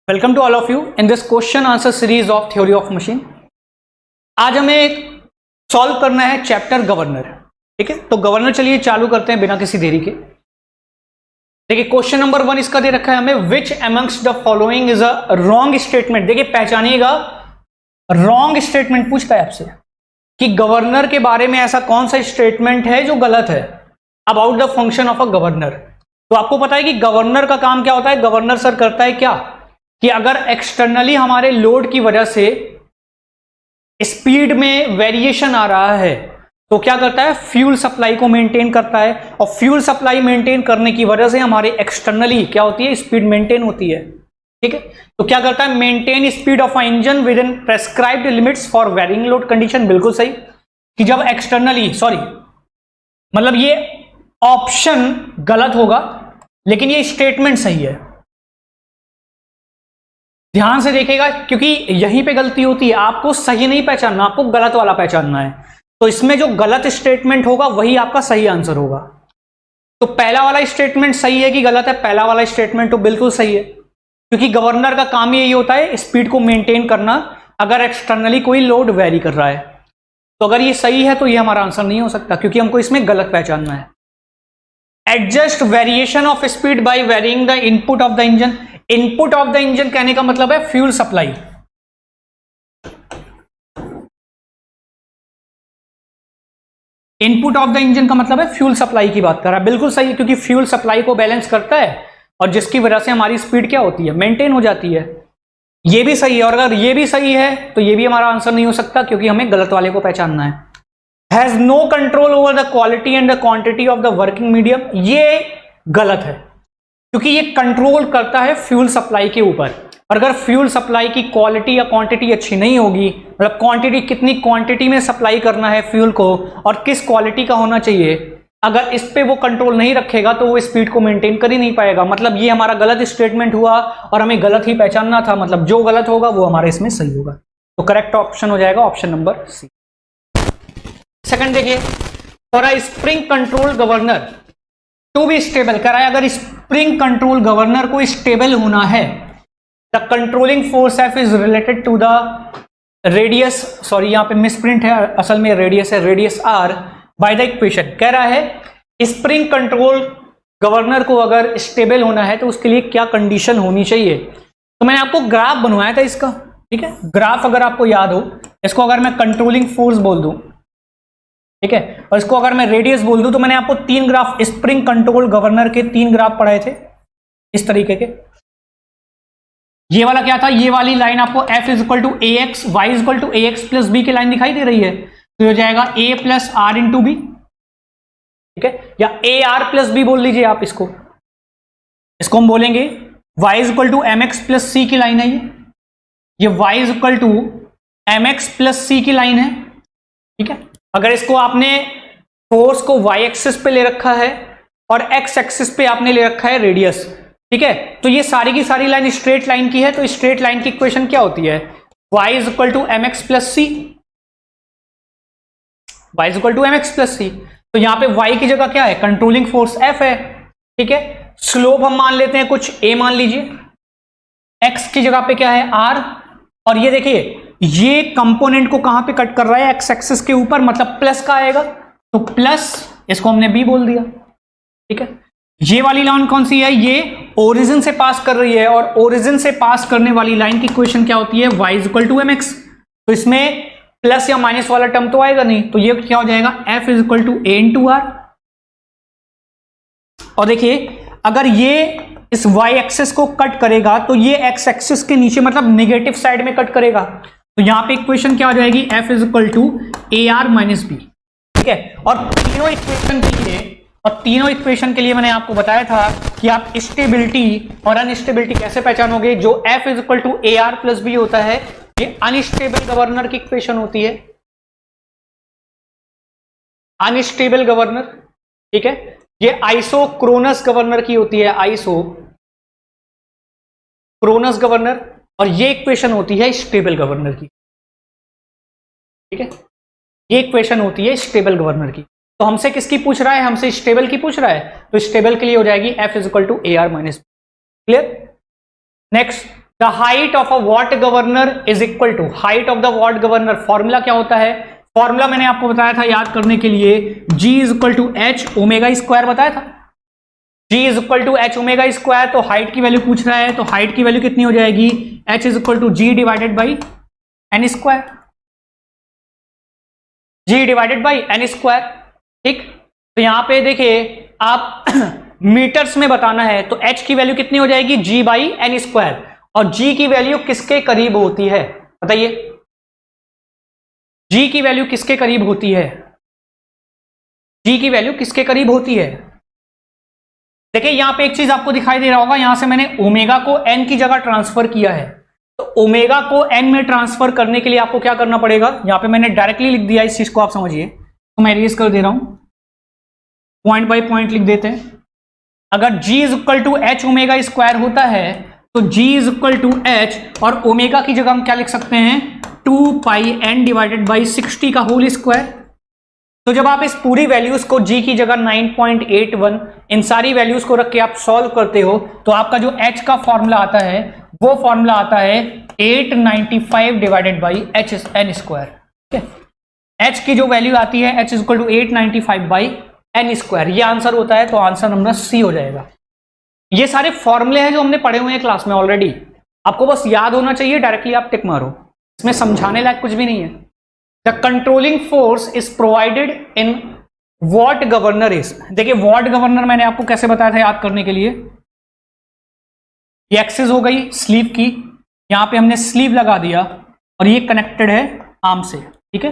Welcome to all of you in this question answer series of theory of machine. आज हमें solve करना है chapter governor. ठीक है, तो गवर्नर चलिए चालू करते हैं बिना किसी देरी के। देखिए क्वेश्चन नंबर 1 इसका दे रखा है हमें, which amongst the following is a wrong statement. देखिए पहचानिएगा, रॉन्ग स्टेटमेंट पूछता है आपसे कि गवर्नर के बारे में ऐसा कौन सा स्टेटमेंट है जो गलत है about the function of a governor. तो आपको पता है कि गवर्नर का काम क्या होता है। गवर्नर सर करता है क्या कि अगर एक्सटर्नली हमारे लोड की वजह से स्पीड में वेरिएशन आ रहा है तो क्या करता है, फ्यूल सप्लाई को मेंटेन करता है, और फ्यूल सप्लाई मेंटेन करने की वजह से हमारे एक्सटर्नली क्या होती है, स्पीड मेंटेन होती है। ठीक है, तो क्या करता है, maintain speed of a engine within prescribed limits for varying load condition. बिल्कुल सही कि जब एक्सटर्नली, सॉरी मतलब ये ऑप्शन गलत होगा लेकिन ये स्टेटमेंट सही है। ध्यान से देखिएगा क्योंकि यहीं पे गलती होती है, आपको सही नहीं पहचानना, आपको गलत वाला पहचानना है। तो इसमें जो गलत स्टेटमेंट होगा वही आपका सही आंसर होगा। तो पहला वाला स्टेटमेंट सही है कि गलत है? पहला वाला स्टेटमेंट तो बिल्कुल सही है, क्योंकि गवर्नर का काम यही होता है स्पीड को मेंटेन करना अगर एक्सटर्नली कोई लोड वेरी कर रहा है। तो अगर ये सही है तो ये हमारा आंसर नहीं हो सकता क्योंकि हमको इसमें गलत पहचानना है। Adjust variation of speed by varying the input of the engine. Input of the engine कहने का मतलब है fuel supply. Input of the engine का मतलब है फ्यूल सप्लाई की बात कर रहा है। बिल्कुल सही है क्योंकि फ्यूल सप्लाई को बैलेंस करता है और जिसकी वजह से हमारी स्पीड क्या होती है, मेंटेन हो जाती है। ये भी सही है, और अगर ये भी सही है तो ये भी हमारा आंसर नहीं हो सकता क्योंकि हमें गलत वाले को पहचानना है। Has no control over the quality and the quantity of the working medium. ये गलत है क्योंकि ये कंट्रोल करता है फ्यूल सप्लाई के ऊपर, और अगर फ्यूल सप्लाई की क्वालिटी या क्वांटिटी अच्छी नहीं होगी, मतलब क्वांटिटी कितनी क्वांटिटी में सप्लाई करना है फ्यूल को और किस क्वालिटी का होना चाहिए, अगर इस पे वो कंट्रोल नहीं रखेगा तो वो स्पीड को मेंटेन कर ही नहीं पाएगा। मतलब ये हमारा गलत स्टेटमेंट हुआ और हमें गलत ही पहचानना था, मतलब जो गलत होगा वो हमारे इसमें सही होगा। तो करेक्ट ऑप्शन हो जाएगा ऑप्शन नंबर सी। सेकंड देखिए, for a spring control governor to be stable कह रहा है, अगर स्प्रिंग कंट्रोल गवर्नर को स्टेबल होना है, the controlling force F is related to the radius, sorry यहां पे मिसप्रिंट है, असल में रेडियस है, radius R by the equation. कह रहा है स्प्रिंग कंट्रोल गवर्नर को अगर स्टेबल होना है तो उसके लिए क्या कंडीशन होनी चाहिए। तो मैंने आपको ग्राफ बनवाया था इसका, ठीक है, ग्राफ अगर आपको याद हो, इसको अगर मैं कंट्रोलिंग फोर्स बोल दूं, ठीक है, और इसको अगर मैं रेडियस बोल दूं, तो मैंने आपको 3 ग्राफ स्प्रिंग कंट्रोल गवर्नर के 3 ग्राफ पढ़ाए थे इस तरीके के। ये वाला क्या था, ये वाली लाइन आपको F is equal to a x, y is equal to a x plus b की लाइन दिखाई दे रही है, तो हो जाएगा a plus r into b, ठीक है, या ए आर प्लस बी बोल लीजिए आप इसको हम बोलेंगे Y is equal to M X plus C की लाइन है ये Y is equal to M X plus C की लाइन है। ठीक है, अगर इसको आपने फोर्स को वाई एक्सिस पे ले रखा है और एक्स एक्सिस पे आपने ले रखा है रेडियस, ठीक है, तो ये सारी की सारी लाइन स्ट्रेट लाइन की है, तो स्ट्रेट लाइन की इक्वेशन क्या होती है, y is equal to M X plus C, Y is equal to M X plus C. तो यहां पे y की जगह क्या है, कंट्रोलिंग फोर्स F है, ठीक है, स्लोप हम मान लेते हैं कुछ a मान लीजिए, x की जगह पे क्या है r, और ये देखिए ये कंपोनेंट को कहां पे कट कर रहा है, एक्स एक्सिस के ऊपर, मतलब प्लस का आएगा, तो प्लस इसको हमने b बोल दिया। ठीक है, ये वाली लाइन कौन सी है, ये ओरिजिन से पास कर रही है, और ओरिजिन से पास करने वाली लाइन की इक्वेशन क्या होती है, y is equal to M x, तो इसमें प्लस या माइनस वाला टर्म तो आएगा नहीं, तो ये क्या हो जाएगा, f is equal to a into r. और देखिए अगर ये इस y एक्सिस को कट करेगा तो ये x एक्सिस के नीचे मतलब नेगेटिव साइड में कट करेगा, तो यहां पे इक्वेशन क्या हो जाएगी, f is equal to a r minus b. ठीक है, और तीनों इक्वेशन के लिए मैंने आपको बताया था कि आप स्टेबिलिटी और अनस्टेबिलिटी कैसे पहचानोगे। जो f is equal to a r plus b होता है ये अनस्टेबल गवर्नर की इक्वेशन होती है, अनस्टेबल गवर्नर। ठीक है, ये आइसोक्रोनस गवर्नर की होती है, आइसोक्रोनस गवर्नर, और ये इक्वेशन होती है स्टेबल गवर्नर की। ठीक है, ये इक्वेशन होती है स्टेबल गवर्नर की। तो हमसे किसकी पूछ रहा है, हमसे स्टेबल की पूछ रहा है, तो स्टेबल के लिए हो जाएगी F is equal to a r minus b. Clear. Next the height of a what governor is equal to height of the watt governor. Formula क्या होता है? फॉर्मूला मैंने आपको बताया था याद करने के लिए, G is equal to h omega square बताया था। G is equal to h omega square. तो हाइट की वैल्यू पूछ रहा है, तो हाइट की वैल्यू कितनी हो जाएगी? H is equal to G divided by n square. G divided by n square, ठीक। तो यहां पे देखिए आप मीटर्स में बताना है तो H की वैल्यू कितनी हो जाएगी? G by n square. और G की वैल्यू किसके करीब होती है बताइए? G की वैल्यू किसके करीब होती है? G की वैल्यू किसके करीब होती है? देखिए यहां पे एक चीज आपको दिखाई दे रहा होगा, यहां से मैंने ओमेगा को n की जगह ट्रांसफर किया है। तो ओमेगा को n में ट्रांसफर करने के लिए आपको क्या करना पड़ेगा? यहां पे मैंने डायरेक्टली लिख दिया, इस चीज को आप समझिए, तो मैं इरेज कर दे रहा हूं, पॉइंट बाय पॉइंट लिख देते हैं। अगर G is equal to h omega square होता है तो G is equal to h, और ओमेगा की जगह हम क्या लिख सकते हैं? 2 पाई n डिवाइडेड बाई 60 का होल स्क्वायर। तो जब आप इस पूरी वैल्यूज को G की जगह 9.81 इन सारी वैल्यूज को रख के आप सॉल्व करते हो तो आपका जो H का फॉर्मूला आता है वो फॉर्मूला आता है 895 divided by h n square. ठीक है, H की जो वैल्यू आती है H is equal to 895 by n square, ये आंसर होता है। तो आंसर नंबर सी हो जाएगा। ये सारे फॉर्मूले हैं जो हमने पढ़े हुए हैं क्लास में ऑलरेडी, आपको बस याद होना चाहिए, डायरेक्टली आप टिक मारो, इसमें समझाने लायक कुछ भी नहीं है। The controlling force is provided in what governor is. देखिए वॉट गवर्नर मैंने आपको कैसे बताया था याद करने के लिए, ये एक्सिस हो गई स्लीव की, यहां पे हमने स्लीव लगा दिया और ये कनेक्टेड है आर्म से, ठीक है।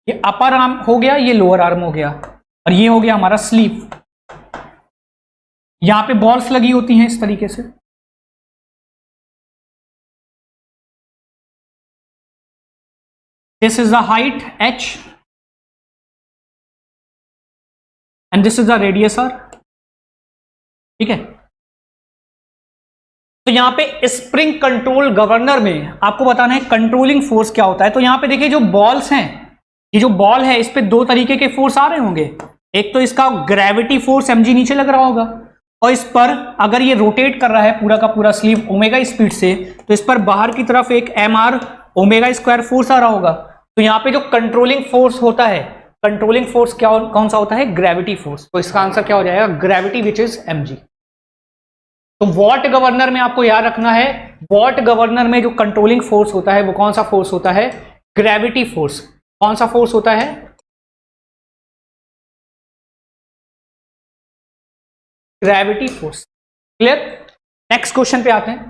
ये अपर आर्म हो गया, ये लोअर आर्म हो गया, और ये हो गया हमारा स्लीव। यहां पे बॉल्स लगी होती हैं इस तरीके से, this is the height h and this is the radius r, ठीक है। तो यहां पे स्प्रिंग कंट्रोल गवर्नर में आपको बताना है कंट्रोलिंग फोर्स क्या होता है। तो यहां पे देखिए जो बॉल्स हैं, ये जो बॉल है इस पे दो तरीके के फोर्स आ रहे होंगे। एक तो इसका ग्रेविटी फोर्स mg नीचे लग रहा होगा, और इस पर अगर ये रोटेट कर रहा है पूरा का पूरा स्लीव ओमेगा स्पीड से, तो इस पर बाहर की तरफ एक mr ओमेगा स्क्वायर फोर्स आ रहा होगा। तो यहाँ पे जो कंट्रोलिंग फोर्स होता है, कंट्रोलिंग फोर्स क्या कौन सा होता है? Gravity force. तो इसका आंसर क्या हो जाएगा? Gravity which is mg। तो वॉट गवर्नर में आपको याद रखना है, वॉट गवर्नर में जो कंट्रोलिंग फोर्स होता है वो कौन सा फोर्स होता है? Gravity force. कौन सा फोर्स होता है? Gravity force. Clear? Next question पे आते हैं।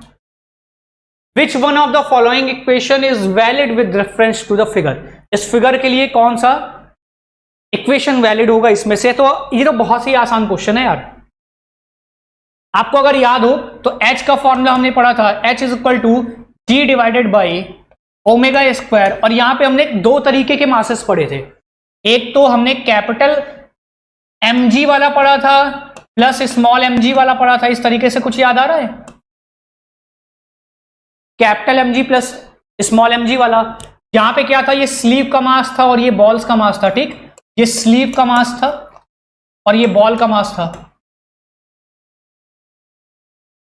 Which one of the following equation is valid with reference to the figure. इस फिगर के लिए कौन सा इक्वेशन वैलिड होगा इसमें से? तो ये तो बहुत ही आसान क्वेश्चन है यार, आपको अगर याद हो तो H का फॉर्मूला हमने पढ़ा था, H is equal to G divided by omega square. और यहां पे हमने दो तरीके के मासेस पढ़े थे, एक तो हमने कैपिटल mg वाला पढ़ा था प्लस स्मॉल mg वाला पढ़ा था। इस तरीके से कुछ याद आ रहा है? Capital mg plus small mg वाला, यहां पे क्या था? ये स्लीव का मास था और ये बॉल्स का मास था, ठीक। ये स्लीव का मास था और ये बॉल का मास था।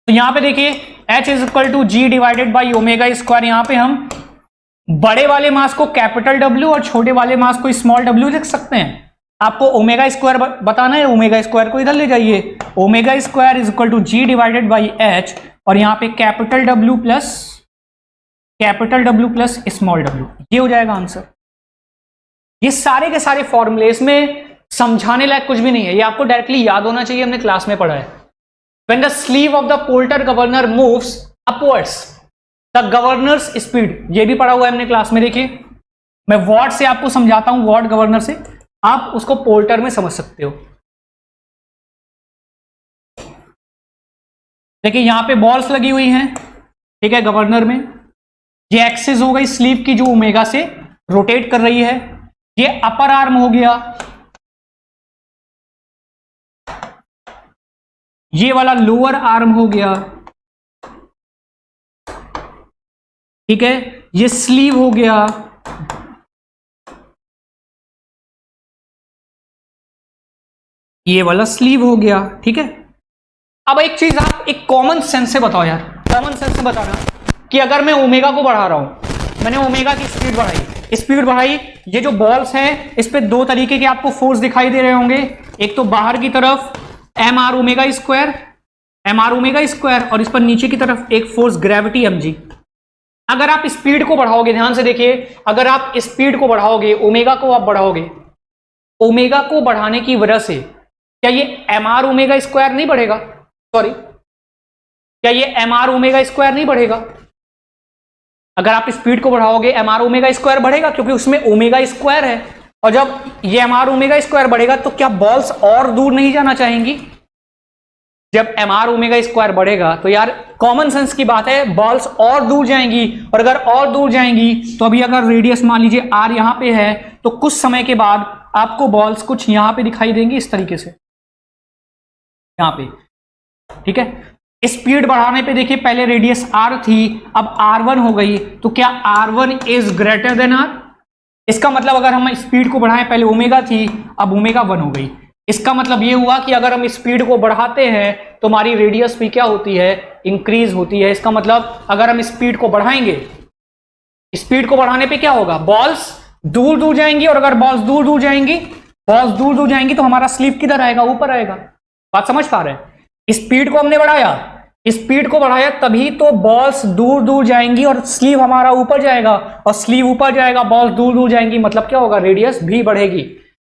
तो यहां पे देखिए H is equal to G divided by omega square. यहां पे हम बड़े वाले मास को कैपिटल W और छोटे वाले मास को स्मॉल w लिख सकते हैं। आपको ओमेगा स्क्वायर बताना है, ओमेगा स्क्वायर को इधर ले जाइए। Omega square is equal to G divided by H, और यहां पे capital W plus small w, ये हो जाएगा आंसर। ये सारे के सारे फॉर्मूले, इसमें समझाने लायक कुछ भी नहीं है, ये आपको डायरेक्टली याद होना चाहिए, हमने क्लास में पढ़ा है। When the sleeve of the polter governor moves upwards, the governor's speed, ये भी पढ़ा हुआ है हमने क्लास में। देखिए मैं वॉट से आपको समझाता हूं, वॉट गवर्नर से, आप उसको पोल्टर में समझ सकते हो। देखिए यहां पे बॉल्स लगी हुई हैं, ठीक है, गवर्नर में। ये एक्सिस हो गई स्लीव की जो ओमेगा से रोटेट कर रही है। ये अपर आर्म हो गया, ये वाला लोअर आर्म हो गया, ठीक है। ये स्लीव हो गया, ये वाला स्लीव हो गया, ठीक है। अब एक चीज आप एक कॉमन सेंस से बताओ यार, कॉमन सेंस से बताना, कि अगर मैं ओमेगा को बढ़ा रहा हूं, मैंने ओमेगा की स्पीड बढ़ाई, ये जो बॉल्स हैं इस पे दो तरीके के आपको फोर्स दिखाई दे रहे होंगे, एक तो बाहर की तरफ mr ओमेगा स्क्वायर और इस पर नीचे की तरफ एक फोर्स ग्रेविटी mg। अगर आप स्पीड को बढ़ाओगे, ध्यान से देखिए, अगर आप स्पीड को बढ़ाओगे, ओमेगा को आप बढ़ाओगे, ओमेगा को बढ़ाने की वजह से क्या ये mr ओमेगा स्क्वायर नहीं बढ़ेगा? सॉरी, क्या ये mr ओमेगा स्क्वायर नहीं बढ़ेगा? अगर आप स्पीड को बढ़ाओगे mr ओमेगा स्क्वायर बढ़ेगा, क्योंकि उसमें ओमेगा स्क्वायर है, और जब ये mr ओमेगा स्क्वायर बढ़ेगा तो क्या बॉल्स और दूर नहीं जाना चाहेंगी? जब mr ओमेगा स्क्वायर बढ़ेगा तो यार कॉमन सेंस की बात है, बॉल्स और दूर जाएंगी, और अगर और दूर जाएंगी तो अभी अगर रेडियस मान लीजिए r यहां पे है, तो कुछ समय के बाद आपको बॉल्स कुछ यहां पे दिखाई देंगी इस तरीके से, यहां पे, ठीक है। स्पीड बढ़ाने पे देखिए, पहले रेडियस r थी, अब r1 हो गई, तो क्या r1 is greater than r? इसका मतलब अगर हम स्पीड को बढ़ाएं, पहले ओमेगा थी, अब ओमेगा 1 हो गई। इसका मतलब ये हुआ कि अगर हम स्पीड को बढ़ाते हैं तो हमारी रेडियस भी क्या होती है? इंक्रीज होती है। इसका मतलब अगर हम स्पीड को बढ़ाएंगे, स्पीड को बढ़ाने पे क्या होगा? बॉल्स दूर दूर जाएंगी, और अगर बॉल्स दूर दूर जाएंगी तो हमारा स्लीव किधर आएगा? ऊपर आएगा। बात समझ पा रहे हैं? स्पीड को हमने बढ़ाया, स्पीड को बढ़ाया तभी तो बॉल्स दूर दूर जाएंगी और स्लीव हमारा ऊपर जाएगा, और स्लीव ऊपर जाएगा, बॉल्स दूर दूर जाएंगी, मतलब क्या होगा? रेडियस भी बढ़ेगी।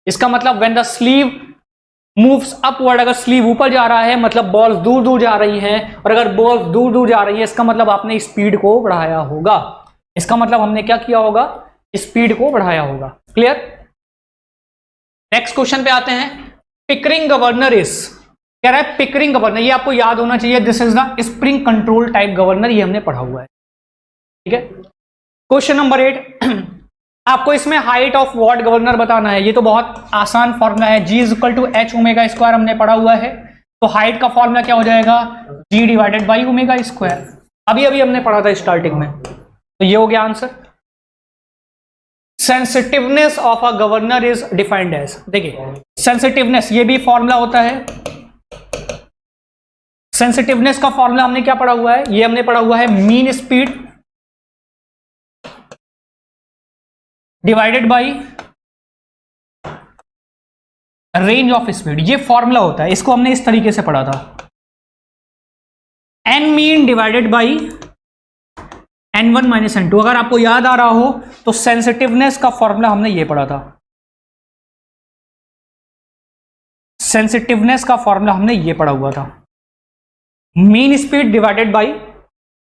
इसका मतलब when the sleeve moves upward, अगर स्लीव ऊपर जा रहा है मतलब बॉल्स दूर दूर जा रही हैं, और अगर बॉल्स दूर दूर जा रही है इसका मतलब आपने स्पीड को बढ़ाया होगा। इसका मतलब हमने क्या किया होगा? स्पीड को बढ़ाया होगा। क्लियर? नेक्स्ट क्वेश्चन पे आते हैं। पिकरिंग गवर्नर इज, कह रहा है पिकरिंग गवर्नर, ये आपको याद होना चाहिए, this is the spring control type governor, ये हमने पढ़ा हुआ है, ठीक है। क्वेश्चन नंबर 8, आपको इसमें हाइट ऑफ व्हाट गवर्नर बताना है। ये तो बहुत आसान फॉर्मूला है, G is equal to h omega square, हमने पढ़ा हुआ है। तो हाइट का फॉर्मूला क्या हो जाएगा? G divided by omega square, अभी अभी हमने पढ़ा था स्टार्टिंग में। तो ये हो गया answer. Sensitiveness of a governor is defined as, देखिए सेंसिटिवनेस, ये भी फॉर्मूला होता है। सेंसिटिवनेस का फॉर्मूला हमने क्या पढ़ा हुआ है? ये हमने पढ़ा हुआ है mean speed divided by range of speed, ये फॉर्मूला होता है। इसको हमने इस तरीके से पढ़ा था, n mean divided by n1 minus n2। अगर आपको याद आ रहा हो तो सेंसिटिवनेस का फॉर्मूला हमने ये पढ़ा था, सेंसिटिवनेस का फॉर्मूला हमने ये पढ़ा हुआ था, mean speed divided by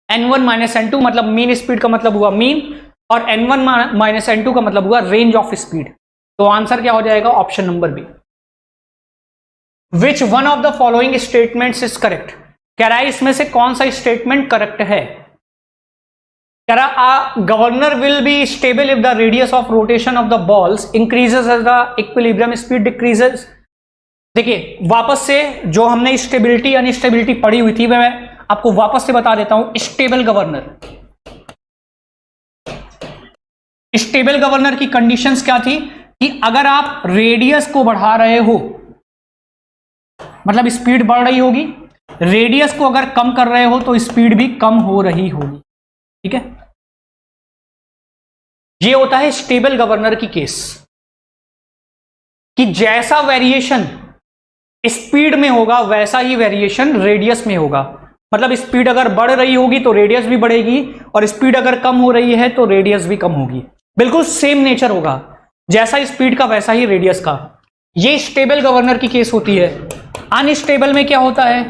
n1 minus n2, मतलब मीन स्पीड का मतलब हुआ मीन, और n1 माइनस n2 का मतलब हुआ रेंज ऑफ स्पीड। तो आंसर क्या हो जाएगा? Option number B. Which one of the following statements is correct, कह रहा है इसमें से कौन सा स्टेटमेंट करेक्ट है। कह रहा governor will be stable if the radius of rotation of the balls increases as the equilibrium speed decreases. देखिए वापस से जो हमने स्टेबिलिटी अनस्टेबिलिटी पढ़ी हुई थी मैं आपको वापस से बता देता हूं। स्टेबल गवर्नर की कंडीशंस क्या थी कि अगर आप रेडियस को बढ़ा रहे हो, मतलब स्पीड बढ़ रही होगी, रेडियस को अगर कम कर रहे हो तो स्पीड भी कम हो रही होगी, ठीक है। ये होता है स्टेबल गवर्नर की केस, कि जैसा वेरिएशन स्पीड में होगा वैसा ही वेरिएशन रेडियस में होगा। मतलब स्पीड अगर बढ़ रही होगी तो रेडियस भी बढ़ेगी, और स्पीड अगर कम हो रही है तो रेडियस भी कम होगी। बिल्कुल सेम नेचर होगा, जैसा स्पीड का वैसा ही रेडियस का। ये स्टेबल गवर्नर की केस होती है। अनस्टेबल में क्या होता है?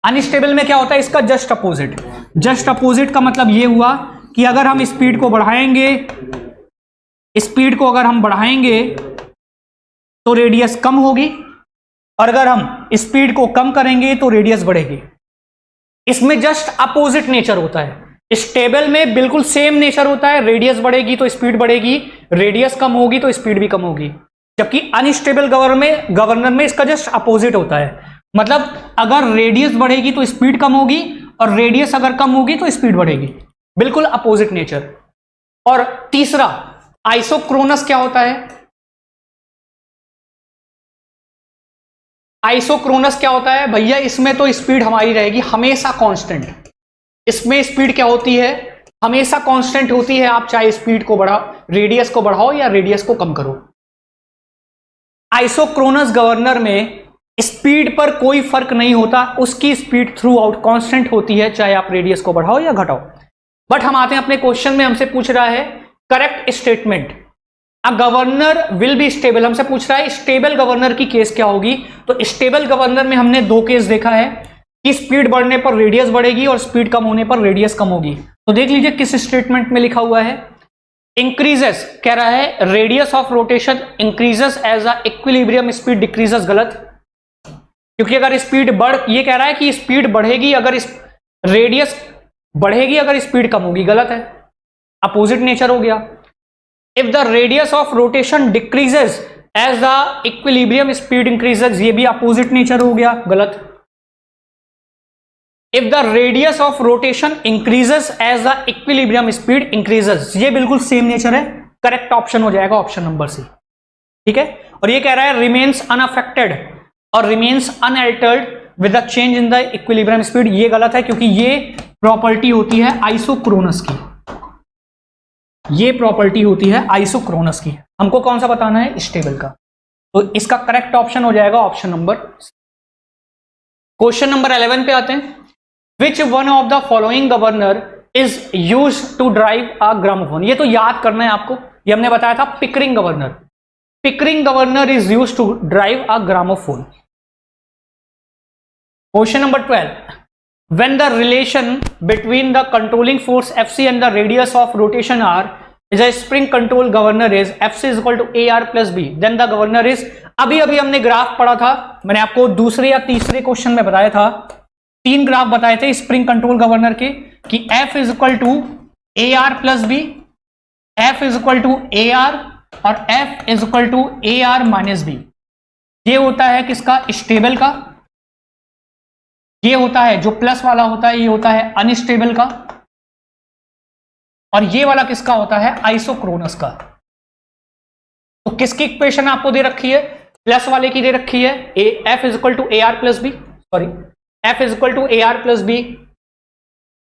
अनस्टेबल में क्या होता है? इसका जस्ट अपोजिट। जस्ट अपोजिट का मतलब ये हुआ कि अगर हम स्पीड को बढ़ाएंगे, स्पीड को अगर हम बढ़ाएंगे तो रेडियस कम होगी, और अगर हम स्पीड को कम करेंगे तो रेडियस बढ़ेगी। इसमें जस्ट अपोजिट नेचर होता है। स्टेबल में बिल्कुल सेम नेचर होता है, रेडियस बढ़ेगी तो स्पीड बढ़ेगी, रेडियस कम होगी तो स्पीड भी कम होगी। जबकि अनस्टेबल गवर्नर में इसका जस्ट अपोजिट होता है। मतलब अगर रेडियस बढ़ेगी तो स्पीड कम होगी, और रेडियस अगर कम होगी तो स्पीड बढ़ेगी। बिल्कुल अपोजिट नेचर। और तीसरा आइसोक्रोनस क्या होता है? आइसोक्रोनस क्या होता है भैया? इसमें तो स्पीड हमारी रहेगी हमेशा कांस्टेंट। इसमें स्पीड क्या होती है, हमेशा कांस्टेंट होती है, आप चाहे स्पीड को बढ़ाओ, रेडियस को बढ़ाओ या रेडियस को कम करो। आइसोक्रोनस गवर्नर में स्पीड पर कोई फर्क नहीं होता, उसकी स्पीड थ्रू आउट कांस्टेंट होती है, चाहे आप रेडियस को बढ़ाओ या घटाओ। बट हम आते हैं अपने क्वेश्चन में, हमसे पूछ रहा है correct statement, a governor will be stable, हमसे पूछ रहा है स्टेबल गवर्नर की केस क्या होगी। तो स्टेबल गवर्नर में हमने दो केस देखा है कि स्पीड बढ़ने पर रेडियस बढ़ेगी और स्पीड कम होने पर रेडियस कम होगी। तो देख लीजिए किस स्टेटमेंट में लिखा हुआ है, इंक्रीजेस कह रहा है radius of rotation increases as a equilibrium speed decreases, गलत, क्योंकि अगर स्पीड ये कह रहा है कि स्पीड बढ़ेगी अगर रेडियस बढ़ेगी अगर स्पीड कम होगी, गलत है, अपोजिट नेचर हो गया। If the radius of rotation decreases as the equilibrium speed increases, ये भी अपोजिट नेचर हो गया, गलत। If the radius of rotation increases as the equilibrium speed increases, ये बिल्कुल सेम नेचर है, करेक्ट ऑप्शन हो जाएगा ऑप्शन नंबर सी, ठीक है। और ये कह रहा है रिमेन्स अनअफेक्टेड और remains unaltered with the change in the equilibrium speed, ये गलत है क्योंकि ये प्रॉपर्टी होती है आइसोक्रोनस की, ये प्रॉपर्टी होती है आइसोक्रोनस की। हमको कौन सा बताना है, स्टेबल का, तो इसका करेक्ट ऑप्शन हो जाएगा ऑप्शन नंबर। क्वेश्चन नंबर 11 पे आते हैं, which one of the following governor is used to drive a gramophone, ये तो याद करना है आपको, ये हमने बताया था Pickering governor, Pickering governor is used to drive a gramophone. Question number 12, when the relation between the controlling force Fc and the radius of rotation r is a spring control governor is Fc is equal to AR plus B, then the governor is, अभी हमने graph पढ़ा था, मैंने आपको दूसरे या तीसरे question में बताया था, 3 ग्राफ बताए थे स्प्रिंग कंट्रोल गवर्नर के, कि F is equal to AR plus B, F is equal to AR और F is equal to AR minus B। ये होता है किसका, स्टेबल का, ये होता है जो प्लस वाला होता है, ये होता है अनस्टेबल का, और ये वाला किसका होता है, आइसोक्रोनस का। तो किसकी इक्वेशन आपको दे रखी है, प्लस वाले की दे रखी है, F is equal to AR plus b, sorry F is equal to AR plus b,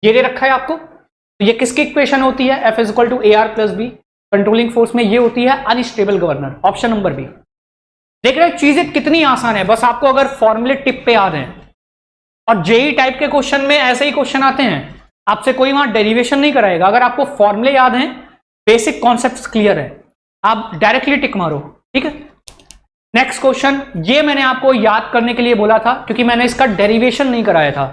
ये दे रखा है आपको। तो ये किसकी इक्वेशन होती है, F is equal to AR plus b, controlling force में ये होती है unstable governor, option number B. देख रहे हैं चीजें कितनी आसान है, बस आपको अगर फॉर्मूले टिप पे याद है। और जेई टाइप के क्वेश्चन में ऐसे ही क्वेश्चन आते हैं, आपसे कोई वहां डेरिवेशन नहीं कराएगा, अगर आपको फॉर्मूले याद हैं, बेसिक कॉन्सेप्ट्स क्लियर है, आप डायरेक्टली टिक मारो, ठीक है। नेक्स्ट क्वेश्चन, ये मैंने आपको याद करने के लिए बोला था क्योंकि मैंने इसका डेरिवेशन नहीं कराया था,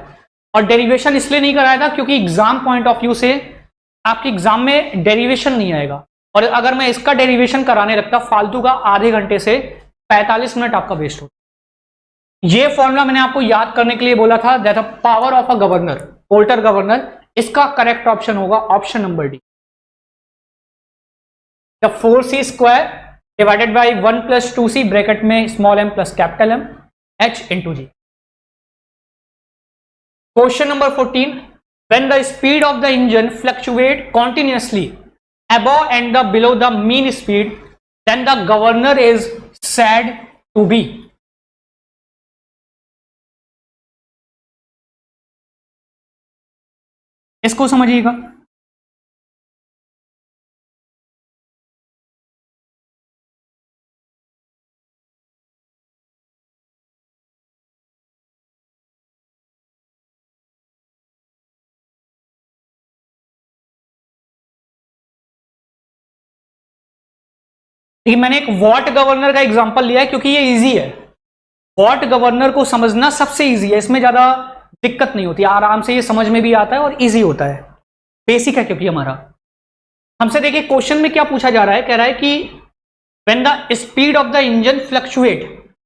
और डेरिवेशन इसलिए नहीं कराया था क्योंकि एग्जाम पॉइंट ऑफ व्यू से आपके एग्जाम में डेरिवेशन नहीं आएगा, और अगर मैं इसका डेरिवेशन कराने लगता फालतू का आधे घंटे से 45 मिनट आपका वेस्ट होता। ये फॉर्मूला मैंने आपको याद करने के लिए बोला था, that the power of a governor, Porter governor, इसका करेक्ट ऑप्शन होगा option number D, the 4c square divided by 1 plus 2c bracket में small m plus capital M h into G. Question number 14, when the speed of the engine fluctuate continuously above and below the mean speed, then the governor is said to be, इसको समझिएगा। मैंने एक what governor का example लिया है क्योंकि ये easy है, वॉट गवर्नर को समझना सबसे इजी है, इसमें ज्यादा दिक्कत नहीं होती, आराम से ये समझ में भी आता है और इजी होता है, बेसिक है क्योंकि हमारा। हमसे देखिए क्वेश्चन में क्या पूछा जा रहा है, कह रहा है कि when the speed of the engine fluctuate,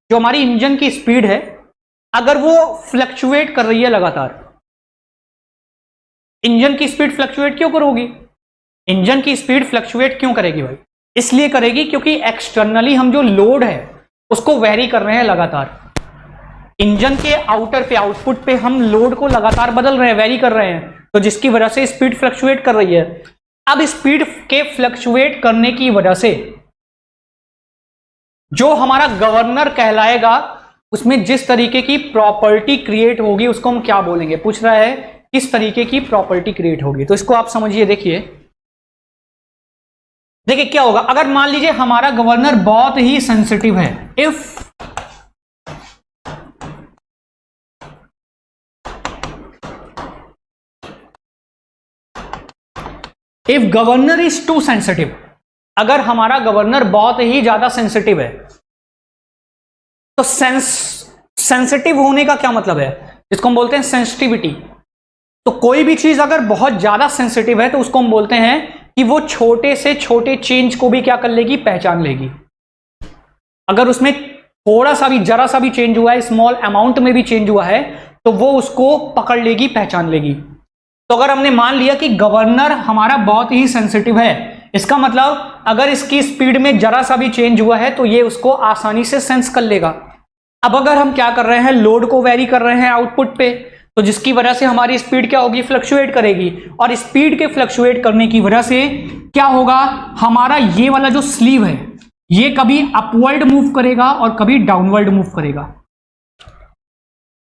जो हमारी इंजन की स्पीड है अगर वो फ्लक्चुएट कर रही है लगातार, इंजन की स्पीड फ्लक्चुएट क्यों करोगी, इंजन की स्पीड फ्लक्चुएट क्यों करेगी भाई, इसलिए करेगी क्योंकि एक्सटर्नली हम जो लोड है उसको वेरी कर रहे हैं लगातार, इंजन के आउटर पे आउटपुट पे हम लोड को लगातार बदल रहे हैं, वेरी कर रहे हैं, तो जिसकी वजह से स्पीड फ्लक्चुएट कर रही है। अब स्पीड के फ्लक्चुएट करने की वजह से जो हमारा गवर्नर कहलाएगा उसमें जिस तरीके की प्रॉपर्टी क्रिएट होगी उसको हम क्या बोलेंगे, पूछ रहा है किस तरीके की प्रॉपर्टी क्रिएट होगी। तो इसको आप समझिए, देखिए क्या होगा अगर मान लीजिए हमारा गवर्नर बहुत ही सेंसिटिव है। If governor is too sensitive, अगर हमारा गवर्नर बहुत ही ज्यादा सेंसिटिव है, तो सेंसिटिव होने का क्या मतलब है, इसको हम बोलते हैं सेंसिटिविटी। तो कोई भी चीज अगर बहुत ज्यादा सेंसिटिव है तो उसको हम बोलते हैं कि वो छोटे से छोटे चेंज को भी क्या कर लेगी, पहचान लेगी। अगर उसमें थोड़ा सा भी, जरा सा भी चेंज हुआ है, स्मॉल अमाउंट में भी चेंज हुआ है, तो वो उसको पकड़ लेगी, पहचान लेगी। तो अगर हमने मान लिया कि गवर्नर हमारा बहुत ही सेंसिटिव है, इसका मतलब अगर इसकी स्पीड में जरा सा भी चेंज हुआ है तो ये उसको आसानी से सेंस कर लेगा। अब अगर हम क्या कर रहे हैं, लोड को वेरी कर रहे हैं आउटपुट पे, तो जिसकी वजह से हमारी स्पीड क्या होगी, फ्लक्चुएट करेगी। और स्पीड के फ्लक्चुएट करने की वजह से क्या होगा, हमारा ये वाला जो स्लीव है ये कभी अपवर्ड मूव करेगा और कभी डाउनवर्ड मूव करेगा।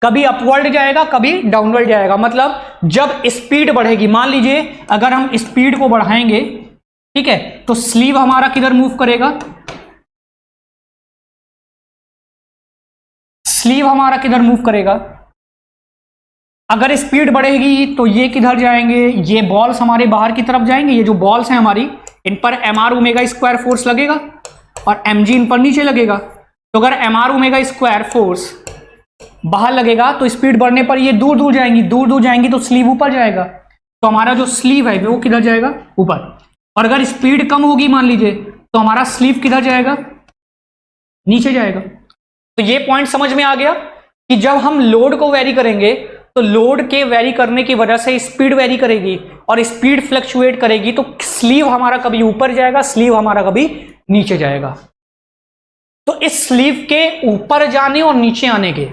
कभी अपवर्ड जाएगा, कभी डाउनवर्ड जाएगा। मतलब जब स्पीड बढ़ेगी, मान लीजिए अगर हम स्पीड को बढ़ाएंगे, ठीक है, तो स्लीव हमारा किधर मूव करेगा, स्लीव हमारा किधर मूव करेगा। अगर स्पीड बढ़ेगी तो ये किधर जाएंगे, ये बॉल्स हमारे बाहर की तरफ जाएंगे। ये जो बॉल्स हैं हमारी, इन पर mr ओमेगा स्क्वायर फोर्स लगेगा और mg इन पर नीचे लगेगा। तो अगर mr ओमेगा स्क्वायर फोर्स बाहर लगेगा तो स्पीड बढ़ने पर ये दूर दूर जाएंगी, दूर दूर जाएंगी तो स्लीव ऊपर जाएगा। तो हमारा जो स्लीव है वो किधर जाएगा, ऊपर। और अगर स्पीड कम होगी मान लीजिए, तो हमारा स्लीव किधर जाएगा, नीचे जाएगा। तो ये पॉइंट समझ में आ गया कि जब हम लोड को वेरी करेंगे तो लोड के वेरी करने की वजह से स्पीड वेरी करेगी और स्पीड फ्लक्चुएट करेगी, तो स्लीव हमारा कभी ऊपर जाएगा, स्लीव हमारा कभी नीचे जाएगा। तो इस स्लीव के ऊपर जाने और नीचे आने के,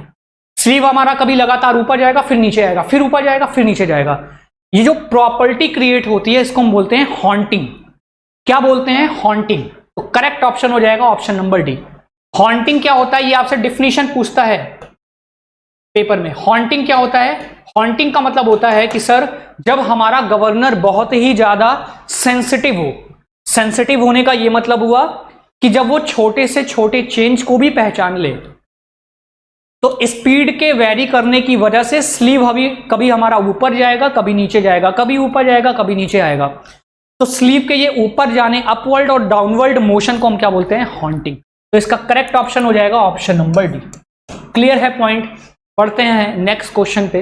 स्लीव हमारा कभी लगातार ऊपर जाएगा, फिर नीचे आएगा, फिर ऊपर जाएगा, फिर नीचे जाएगा। ये जो प्रॉपर्टी क्रिएट होती है इसको हम बोलते हैं हॉन्टिंग। क्या बोलते हैं, हॉन्टिंग। तो करेक्ट ऑप्शन हो जाएगा ऑप्शन नंबर डी। हॉन्टिंग क्या होता है, ये आपसे डेफिनेशन पूछता है पेपर में। हॉन्टिंग क्या होता है, हॉन्टिंग का मतलब होता है कि सर जब हमारा गवर्नर बहुत ही ज्यादा सेंसिटिव हो। सेंसिटिव होने का ये मतलब हुआ कि जब वो छोटे से छोटे चेंज को भी पहचान ले। तो स्पीड के वेरी करने की वजह से स्लीव कभी हमारा ऊपर जाएगा, कभी नीचे जाएगा, कभी ऊपर जाएगा, कभी नीचे आएगा। तो स्लीव के ये ऊपर जाने, अपवर्ड और डाउनवर्ड मोशन को हम क्या बोलते हैं, हॉन्टिंग। तो इसका करेक्ट ऑप्शन हो जाएगा ऑप्शन नंबर डी। क्लियर है पॉइंट। पढ़ते हैं नेक्स्ट क्वेश्चन पे।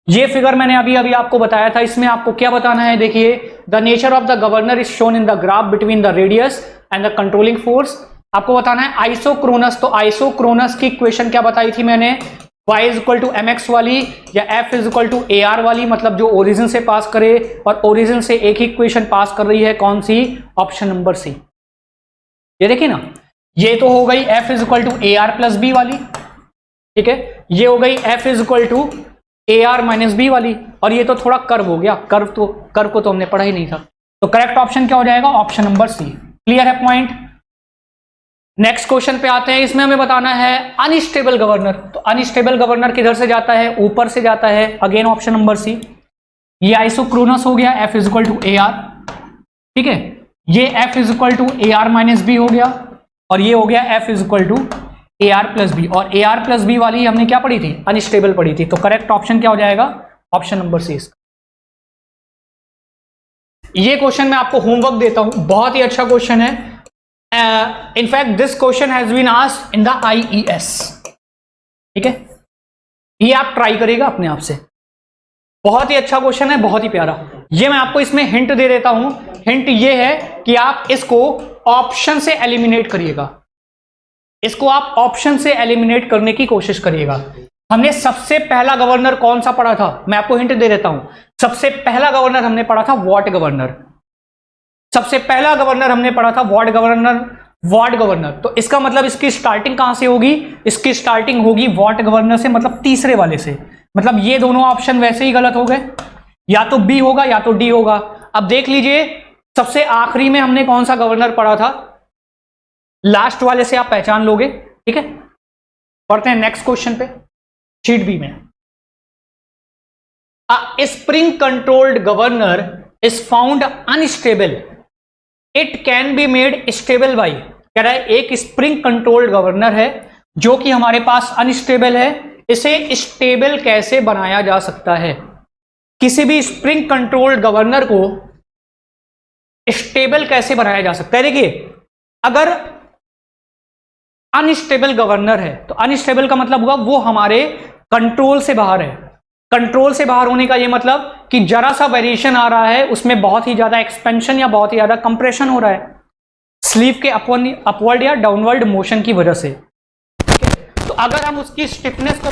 ये फिगर मैंने अभी अभी आपको बताया था, इसमें आपको क्या बताना है, देखिए the nature of the governor is shown in the graph between the radius and the controlling force. आपको बताना है आइसोक्रोनस। तो आइसोक्रोनस की इक्वेशन क्या बताई थी मैंने, y is equal to mx वाली या f is equal to ar वाली, मतलब जो ओरिजिन से पास करे और ओरिजिन से एक ही इक्वेशन पास कर रही है, कौन सी, ऑप्शन नंबर सी। ये देखिए ना, ये तो हो गई f is equal to ar plus b वाली, ठीक है। ये हो गई f is equal to ar minus b वाली, और ये तो थोड़ा कर्व हो गया। कर्व को तो हमने पढ़ा ही नहीं था। तो करेक्ट ऑप्शन क्या हो जाएगा, ऑप्शन नंबर सी। क्लियर है पॉइंट। नेक्स्ट क्वेश्चन पे आते हैं। इसमें हमें बताना है अनस्टेबल गवर्नर। तो अनस्टेबल गवर्नर किधर से जाता है, ऊपर से जाता है। Again option number C. ये आइसोक्रोनस हो गया, f is equal to ar, ठीक है। ये f is equal to ar minus b हो गया, और ये हो गया f is equal to ar plus b. और ar प्लस बी वाली हमने क्या पढ़ी थी, अनस्टेबल पढ़ी थी। तो करेक्ट ऑप्शन क्या हो जाएगा, ऑप्शन नंबर सी। ये क्वेश्चन मैं आपको होमवर्क देता हूं, बहुत ही अच्छा क्वेश्चन है। In fact this question has been asked in the IES, ठीक है। ये आप ट्राई करिएगा अपने आप से, बहुत ही अच्छा क्वेश्चन है, बहुत ही प्यारा। ये मैं आपको इसमें हिंट दे देता हूं। हिंट ये है कि आप इसको ऑप्शन से एलिमिनेट करिएगा। इसको आप ऑप्शन से एलिमिनेट करने की कोशिश करिएगा। हमने सबसे पहला गवर्नर कौन सा पढ़ा था, मैं आपको हिंट दे देता हूं। सबसे पहला गवर्नर हमने पढ़ा था वॉट गवर्नर। सबसे पहला गवर्नर हमने पढ़ा था वार्ड गवर्नर। तो इसका मतलब इसकी स्टार्टिंग कहां से होगी, इसकी स्टार्टिंग होगी वार्ड गवर्नर से, मतलब तीसरे वाले से। मतलब ये दोनों ऑप्शन वैसे ही गलत हो गए, या तो बी होगा या तो डी होगा। अब देख लीजिए सबसे आखिरी में हमने कौन सा गवर्नर पढ़ा था, लास्ट वाले से आप पहचान लोगे, ठीक है। पढ़ते हैं नेक्स्ट क्वेश्चन पे, शीट बी में। A spring controlled governor is found unstable. It can be made stable by, कह रहा है एक स्प्रिंग कंट्रोल्ड गवर्नर है जो कि हमारे पास अनस्टेबल है, इसे स्टेबल कैसे बनाया जा सकता है? किसी भी स्प्रिंग कंट्रोल्ड गवर्नर को स्टेबल कैसे बनाया जा सकता है? देखिए, अगर अनस्टेबल गवर्नर है तो अनस्टेबल का मतलब हुआ वो हमारे कंट्रोल से बाहर है। कंट्रोल से बाहर होने का ये मतलब कि जरा सा वेरिएशन आ रहा है, उसमें बहुत ही ज्यादा एक्सपेंशन या बहुत ही ज्यादा कंप्रेशन हो रहा है स्लीव के अपवर्ड या डाउनवर्ड मोशन की वजह से। तो अगर हम उसकी स्टिफनेस को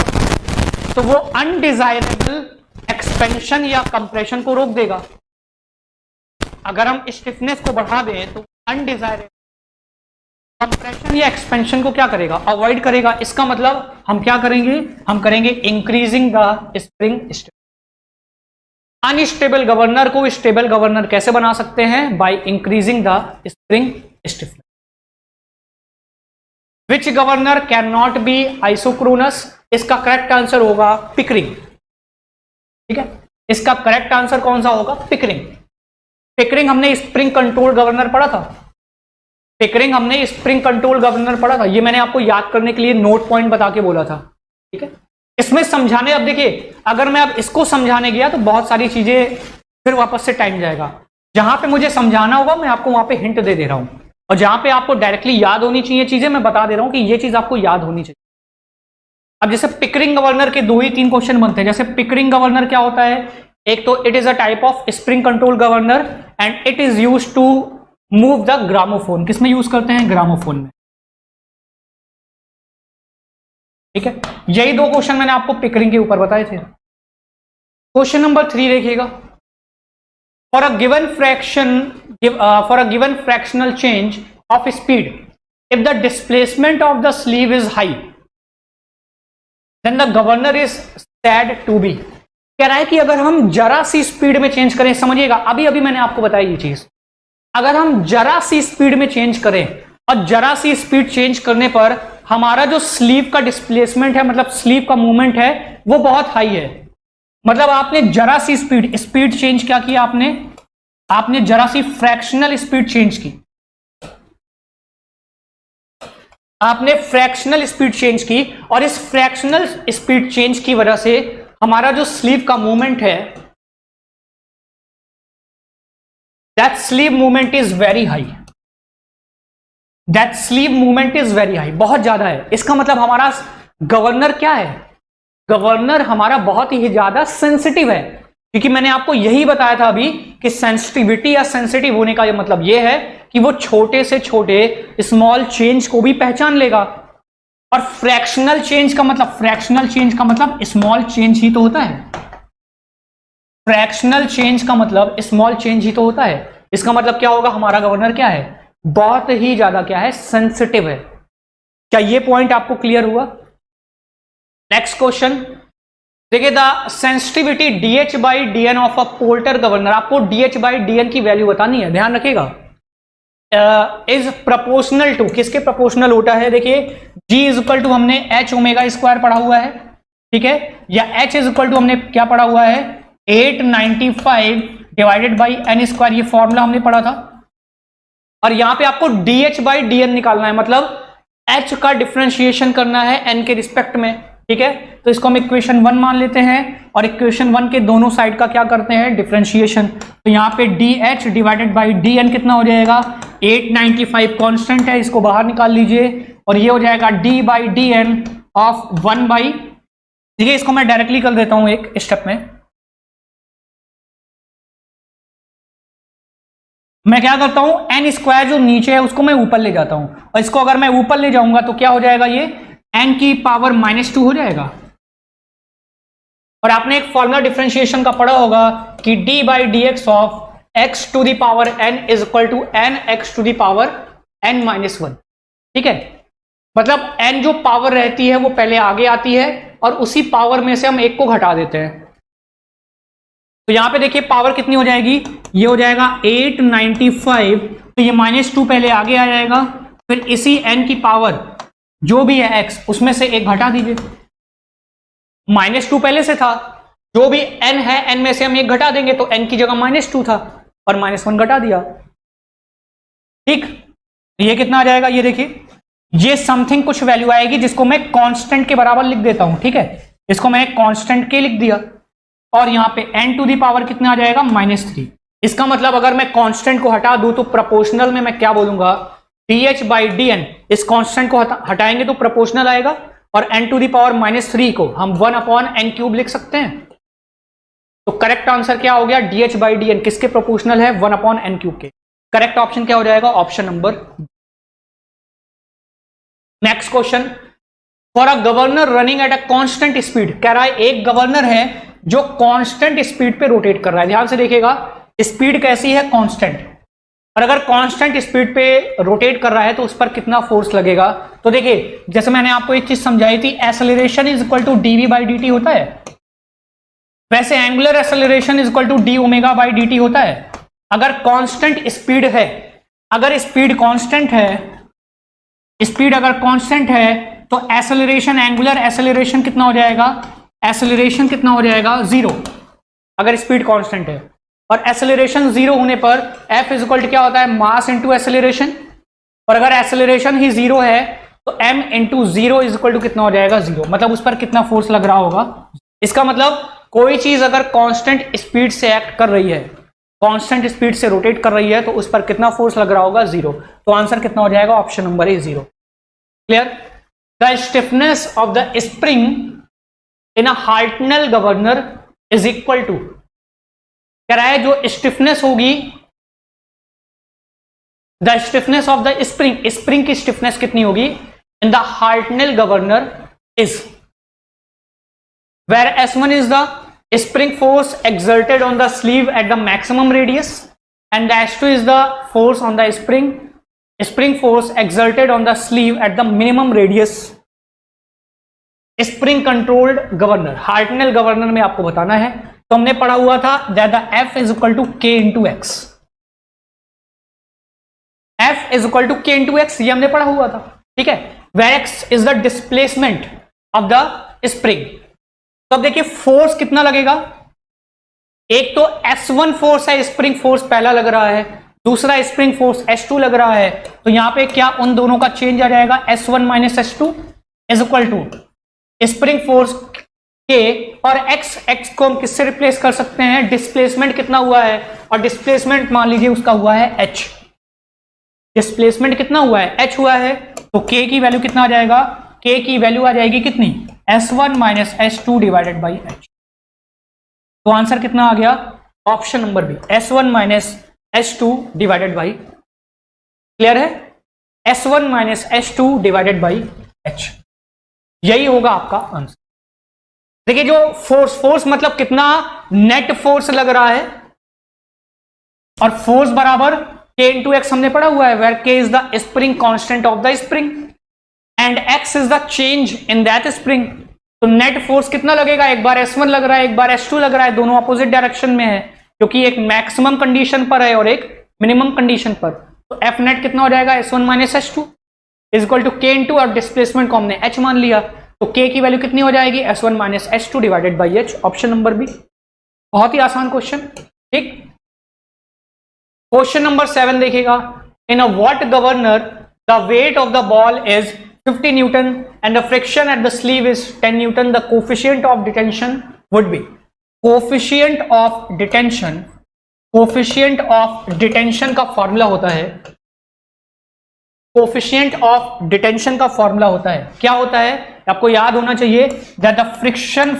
तो वो अनडिजायरेबल एक्सपेंशन या कंप्रेशन को रोक देगा। अगर हम स्टिफनेस को बढ़ा दें तो अनडिजायरेबल कंप्रेशन या एक्सपेंशन को क्या करेगा? अवॉइड करेगा। इसका मतलब हम क्या करेंगे? हम करेंगे increasing the spring stiffness. Unstable governor को स्टेबल गवर्नर कैसे बना सकते हैं? By increasing the spring stiffness. Which governor can not be isochronous? इसका करेक्ट आंसर होगा पिकरिंग। ठीक है, इसका करेक्ट आंसर कौन सा होगा? पिकरिंग। पिकरिंग हमने स्प्रिंग कंट्रोल गवर्नर पढ़ा था। पिकरिंग हमने स्प्रिंग कंट्रोल गवर्नर पढ़ा था। ये मैंने आपको याद करने के लिए नोट पॉइंट बता के बोला था। ठीक है, इसमें समझाने, अब देखिए अगर मैं अब इसको समझाने गया तो बहुत सारी चीजें फिर वापस से टाइम जाएगा। जहां पे मुझे समझाना होगा मैं आपको वहां पे हिंट दे दे रहा हूं, और जहां पे आपको डायरेक्टली याद होनी चाहिए चीजें मैं बता दे रहा हूं कि ये चीज आपको याद होनी चाहिए। अब जैसे पिकरिंग गवर्नर के 2 ही 3 क्वेश्चन बनते हैं। जैसे पिकरिंग गवर्नर क्या होता है? एक तो it is a type of spring control governor and it is used to move the gramophone. किसमें यूज करते हैं? ग्रामोफोन में। ठीक है, यही 2 क्वेश्चन मैंने आपको पिकरिंग के ऊपर बताए थे। क्वेश्चन नंबर 3 देखिएगा। For a given fractional change of speed if the displacement of the sleeve is high then the governor is said to be. कह रहा है कि अगर हम जरा सी स्पीड में चेंज करें, समझिएगा अभी अभी मैंने आपको बताई ये चीज, अगर हम जरा सी स्पीड में चेंज करें और जरा सी स्पीड चेंज करने पर हमारा जो स्लीव का डिस्प्लेसमेंट है, मतलब स्लीव का मूवमेंट है, वो बहुत हाई है। मतलब आपने जरा सी स्पीड चेंज क्या किया? आपने जरा सी फ्रैक्शनल स्पीड चेंज की। आपने फ्रैक्शनल स्पीड चेंज की और इस फ्रैक्शनल स्पीड चेंज की वजह से हमारा जो स्लीव का मूवमेंट है, that sleeve movement is very high. That sleeve movement is very high, बहुत ज्यादा है। इसका मतलब हमारा गवर्नर क्या है? गवर्नर हमारा बहुत ही ज्यादा सेंसिटिव है, क्योंकि मैंने आपको यही बताया था अभी कि सेंसिटिविटी या सेंसिटिव होने का ये मतलब ये है कि वो छोटे से छोटे स्मॉल चेंज को भी पहचान लेगा। और फ्रैक्शनल चेंज का मतलब स्मॉल चेंज ही तो होता है। फ्रैक्शनल चेंज का मतलब स्मॉल चेंज ही तो होता है। इसका मतलब क्या होगा? हमारा गवर्नर क्या है? बहुत ही ज्यादा क्या है? सेंसिटिव है। क्या ये पॉइंट आपको क्लियर हुआ? नेक्स्ट क्वेश्चन देखिए, the sensitivity DH by DN of a Porter governor. आपको डीएच बाई डीएन की वैल्यू बतानी है, ध्यान रखिएगा। इज प्रोपोर्शनल टू, किसके प्रोपोर्शनल होता है? देखिए, जी इज इक्वल टू हमने एच ओमेगा स्क्वायर पढ़ा हुआ है, ठीक है, या एच इज इक्वल टू हमने क्या पढ़ा हुआ है? 895 डिवाइडेड बाई एन स्क्वायर। ये फॉर्मूला हमने पढ़ा था। और यहां पे आपको डीएच बाई डीएन निकालना है, मतलब एच का डिफरेंशिएशन करना है एन के रिस्पेक्ट में। ठीक है, तो इसको हम इक्वेशन 1 मान लेते हैं और इक्वेशन 1 के दोनों साइड का क्या करते हैं? डिफरेंशिएशन। तो यहां पे d h divided by d n कितना हो जाएगा? 895 कांस्टेंट है, इसको बाहर निकाल लीजिए और ये हो जाएगा d by d n of 1 by. ठीक है, इसको मैं डायरेक्टली कर देता हूं एक स्टेप में। मैं क्या करता हूं? एन स्क्वायर जो नीचे है उसको मैं ऊपर ले जाता हूं, और इसको अगर मैं ऊपर ले जाऊंगा तो क्या हो जाएगा? ये एन की पावर -2 हो जाएगा। और आपने एक फॉर्मूला डिफरेंशिएशन का पढ़ा होगा कि d by d x of x to the power n is equal to n x to the power n -1। ठीक है, मतलब एन जो पावर रहती है वो पहले आगे आती है और उसी पावर में से हम एक को घटा देते हैं। तो यहां पे देखिए पावर कितनी हो जाएगी? ये हो जाएगा 895, तो ये -2 पहले आगे आ जाएगा, फिर इसी n की पावर जो भी है x उसमें से एक घटा दीजिए। -2 पहले से था जो भी n है, n में से हम एक घटा देंगे तो n की जगह -2 था और -1 घटा दिया। ठीक, ये कितना आ जाएगा, ये देखिए, ये समथिंग कुछ वैल्यू आएगी जिसको मैं कांस्टेंट के बराबर लिख देता हूं। ठीक है, इसको मैं कांस्टेंट के लिख दिया और यहां पे n टू दी पावर कितना आ जाएगा, -3। इसका मतलब अगर मैं कांस्टेंट को हटा दूं तो प्रोपोर्शनल में मैं क्या बोलूंगा, dh/dn। इस कांस्टेंट को हटाएंगे तो प्रोपोर्शनल आएगा और n टू दी पावर -3 को हम 1/n³ लिख सकते हैं। तो करेक्ट आंसर क्या हो गया, dh/dn किसके प्रोपोर्शनल है, 1/n³ के। करेक्ट ऑप्शन क्या हो जाएगा, option number. Next question, for a governor running at a constant speed, कह रहा है एक गवर्नर है जो कांस्टेंट स्पीड पे रोटेट कर रहा है। ध्यान से देखिएगा, स्पीड कैसी है, कांस्टेंट, और अगर कांस्टेंट स्पीड पे रोटेट कर रहा है तो उस पर कितना फोर्स लगेगा। तो देखिए, जैसे मैंने आपको एक चीज समझाई थी, acceleration is equal to dv/dt होता है, वैसे angular acceleration is equal to dω/dt होता है। अगर कांस्टेंट स्पीड है, अगर स्पीड कांस्टेंट है, स्पीड अगर कांस्टेंट है तो एक्सेलरेशन, एंगुलर एक्सेलरेशन कितना हो जाएगा, एक्सेलरेशन कितना हो जाएगा, 0, अगर स्पीड कांस्टेंट है। और एक्सेलरेशन 0 होने पर F इज इक्वल टू क्या होता है, मास इंटू एक्सेलरेशन, और अगर एक्सेलरेशन ही 0 है तो m into 0 is equal to कितना हो जाएगा, 0, मतलब उस पर कितना फोर्स लग रहा होगा। इसका मतलब कोई चीज अगर कांस्टेंट स्पीड से एक्ट कर रही है, कांस्टेंट स्पीड से रोटेट कर रही है, तो उस पर कितना फोर्स लग रहा होगा, 0। तो आंसर कितना हो जाएगा, option number A, 0। Clear. The stiffness of the spring in a Hartnell governor is equal to, कह रहा है जो स्टिफनेस होगी, the stiffness of the spring, spring की स्टिफनेस कितनी होगी in the Hartnell governor is, where S1 is the spring force exerted on the sleeve at the maximum radius and the S2 is the force on the spring force exerted on the sleeve at the minimum radius। spring controlled governor, Hartnell governor में आपको बताना है। तो हमने पढ़ा हुआ था that the F is equal to K into X, F is equal to K into X, ये हमने पढ़ा हुआ था। ठीक है, where X is the displacement of the spring। तो अब देखिए फोर्स कितना लगेगा, एक तो S1 फोर्स है, स्प्रिंग फोर्स पहला लग रहा है, दूसरा स्प्रिंग फोर्स S2 लग रहा है। तो यहां पे क्या उन दोनों का चेंज आ जाएगा, S1 minus S2 is equal to spring force K, और x को हम किससे रिप्लेस कर सकते हैं, डिस्प्लेसमेंट कितना हुआ है, और डिस्प्लेसमेंट मान लीजिए उसका हुआ है h, डिस्प्लेसमेंट कितना हुआ है, h हुआ है। तो K की वैल्यू कितना आ जाएगा, K की वैल्यू आ जाएगी कितनी, S1 minus S2 divided by h। तो आंसर कितना आ गया, option number B, S1 minus S2 divided by. Clear है, S1 minus S2 divided by h, यही होगा आपका आंसर। देखिए जो फोर्स मतलब कितना नेट फोर्स लग रहा है, और फोर्स बराबर K इंटू एक्स हमने पढ़ा हुआ है, where K is the spring constant of the spring and x is the change in that spring. तो नेट फोर्स कितना लगेगा, एक बार S1 लग रहा है, एक बार S2 लग रहा है, दोनों अपोजिट डायरेक्शन में है, क्योंकि एक मैक्सिमम कंडीशन पर है और एक मिनिमम कंडीशन पर। तो F नेट कितना हो जाएगा, S1 minus S2 is equal to K into, और डिस्प्लेसमेंट को हमने h मान लिया, तो K की वैल्यू कितनी हो जाएगी, S1 minus S2 divided by h, option number B. बहुत ही आसान क्वेश्चन। ठीक, क्वेश्चन नंबर 7 देखिएगा, in a what governor the weight of the ball is 50 Newton and the friction at the sleeve is 10 Newton, the coefficient of detention would be, coefficient of detention का formula होता है, coefficient of detention का formula होता है, क्या होता है आपको याद होना चाहिए, that the frictional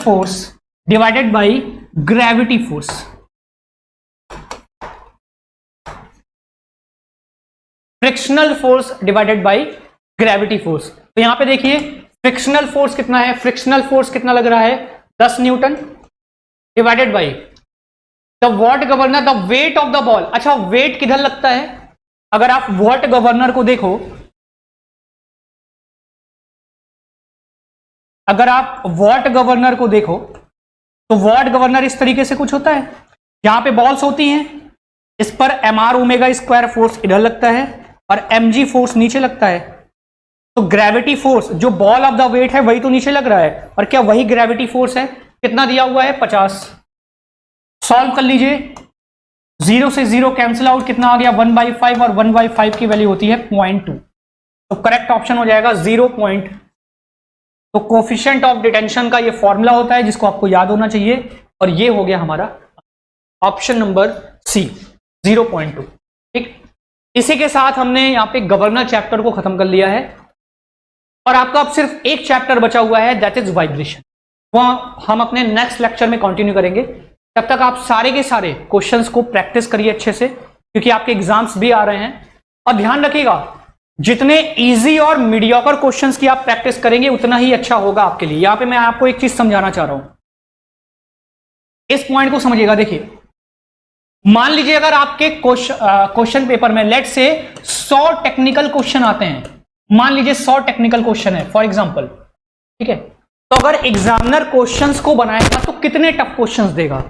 force divided by gravity force। Frictional force divided by gravity force. तो यहां पे देखिए फ्रिक्शनल फोर्स कितना है, फ्रिक्शनल फोर्स कितना लग रहा है, 10 Newton divided by the watt governor, the weight of the ball. अच्छा, वेट किधर लगता है, अगर आप वॉट गवर्नर को देखो, अगर आप वॉट गवर्नर को देखो तो वॉट गवर्नर इस तरीके से कुछ होता है, यहां पे बॉल्स होती हैं, इस पर mr ओमेगा स्क्वायर फोर्स इधर लगता है और mg फोर्स नीचे लगता है। तो ग्रेविटी फोर्स जो बॉल ऑफ द वेट है वही तो नीचे लग रहा है, और क्या वही ग्रेविटी फोर्स है? कितना दिया हुआ है? 50। सॉल्व कर लीजिए, 0 से 0 कैंसिल आउट, कितना आ गया? 1/5, और 1/5 की वैल्यू होती है 0.2, तो करेक्ट ऑप्शन हो जाएगा 0. तो कोफिशिएंट ऑफ डिटेंशन का ये फॉर्मूला होता है जिसको आपको याद होना चाहिए, और ये हो गया हमारा ऑप्शन नंबर सी, 0.2. ठीक, इसी के साथ हमने यहां पे गवर्नर चैप्टर को खत्म कर लिया है, और आपका अब सिर्फ एक चैप्टर बचा हुआ है, दैट इज वाइब्रेशन. वो हम अपने नेक्स्ट लेक्चर में कंटिन्यू करेंगे. तब तक आप सारे के सारे क्वेश्चंस को प्रैक्टिस करिए अच्छे से, क्योंकि आपके एग्जाम्स भी आ रहे हैं. और ध्यान रखिएगा, जितने इजी और मीडियोकर क्वेश्चंस की आप प्रैक्टिस करेंगे उतना ही अच्छा होगा आपके लिए. यहां पे मैं आपको एक चीज समझाना चाह रहा हूं, इस पॉइंट को समझिएगा. देखिए, मान लीजिए अगर आपके क्वेश्चन पेपर में लेट से 100 टेक्निकल क्वेश्चन आते हैं, मान लीजिए 100 टेक्निकल क्वेश्चन है फॉर एग्जांपल, ठीक है, तो अगर एग्जामिनर क्वेश्चंस को बनाएगा तो कितने टफ क्वेश्चंस देगा?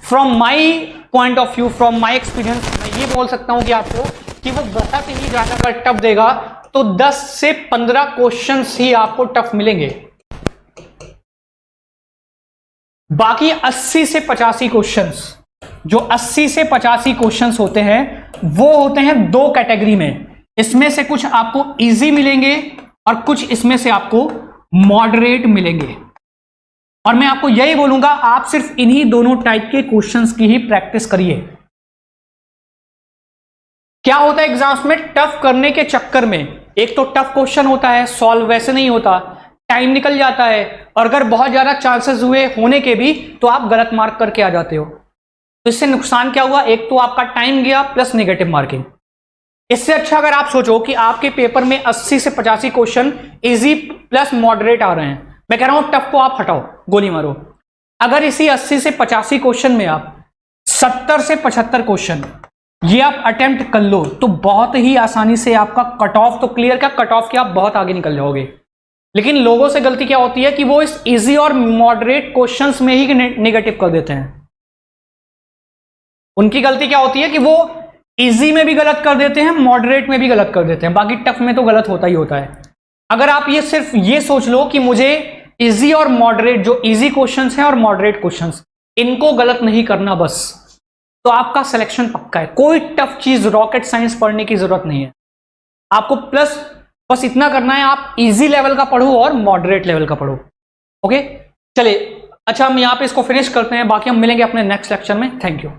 From my point of view, from my experience, मैं ये बोल सकता हूं कि आपको कि वो बहुत ही ज्यादा अगर टफ देगा तो 10 से 15 क्वेश्चंस ही आपको टफ मिलेंगे. बाकी 80 से 85 क्वेश्चंस, जो 80 से 85 क्वेश्चंस होते हैं वो होते हैं दो कैटेगरी में. इसमें से कुछ आपको इजी मिलेंगे और कुछ इसमें से आपको मॉडरेट मिलेंगे. और मैं आपको यही बोलूंगा, आप सिर्फ इन्हीं दोनों टाइप के क्वेश्चंस की ही प्रैक्टिस करिए. क्या होता है एग्जाम्स में, टफ करने के चक्कर में एक तो टफ क्वेश्चन होता है, सॉल्व वैसे नहीं होता, टाइम निकल जाता है, और अगर बहुत ज्यादा चांसेस हुए होने के भी तो आप गलत मार्क करके आ जाते हो. तो इससे नुकसान क्या हुआ? एक तो आपका टाइम गया प्लस नेगेटिव मार्किंग. इससे अच्छा अगर आप सोचो कि आपके पेपर में 80 से 85 क्वेश्चन इजी प्लस मॉडरेट आ रहे हैं, मैं कह रहा हूं टफ को आप हटाओ, गोली मारो. अगर इसी 80 से 85 क्वेश्चन में आप 70 से 75 क्वेश्चन ये आप अटेम्प्ट कर लो तो बहुत ही आसानी से आपका कट ऑफ तो क्लियर, का कट ऑफ के आप बहुत आगे निकल जाओगे. लेकिन लोगों से गलती क्या होती है कि वो इस इजी और मॉडरेट क्वेश्चंस में ही नेगेटिव कर देते हैं. उनकी गलती क्या होती है कि वो इजी में भी गलत कर देते हैं, मॉडरेट में भी गलत कर देते हैं, बाकी टफ में तो गलत होता ही होता है. अगर आप ये सिर्फ ये सोच लो कि मुझे इजी और मॉडरेट, जो इजी क्वेश्चंस हैं और मॉडरेट क्वेश्चंस, इनको गलत नहीं करना बस, तो आपका सिलेक्शन पक्का है. कोई टफ चीज, रॉकेट साइंस पढ़ने की जरूरत नहीं है आपको. प्लस बस इतना करना है, आप इजी लेवल का पढ़ो और मॉडरेट लेवल का पढ़ो. ओके, चलिए, अच्छा हम यहां पे इसको फिनिश करते हैं, बाकी हम मिलेंगे अपने नेक्स्ट लेक्चर में. Thank you.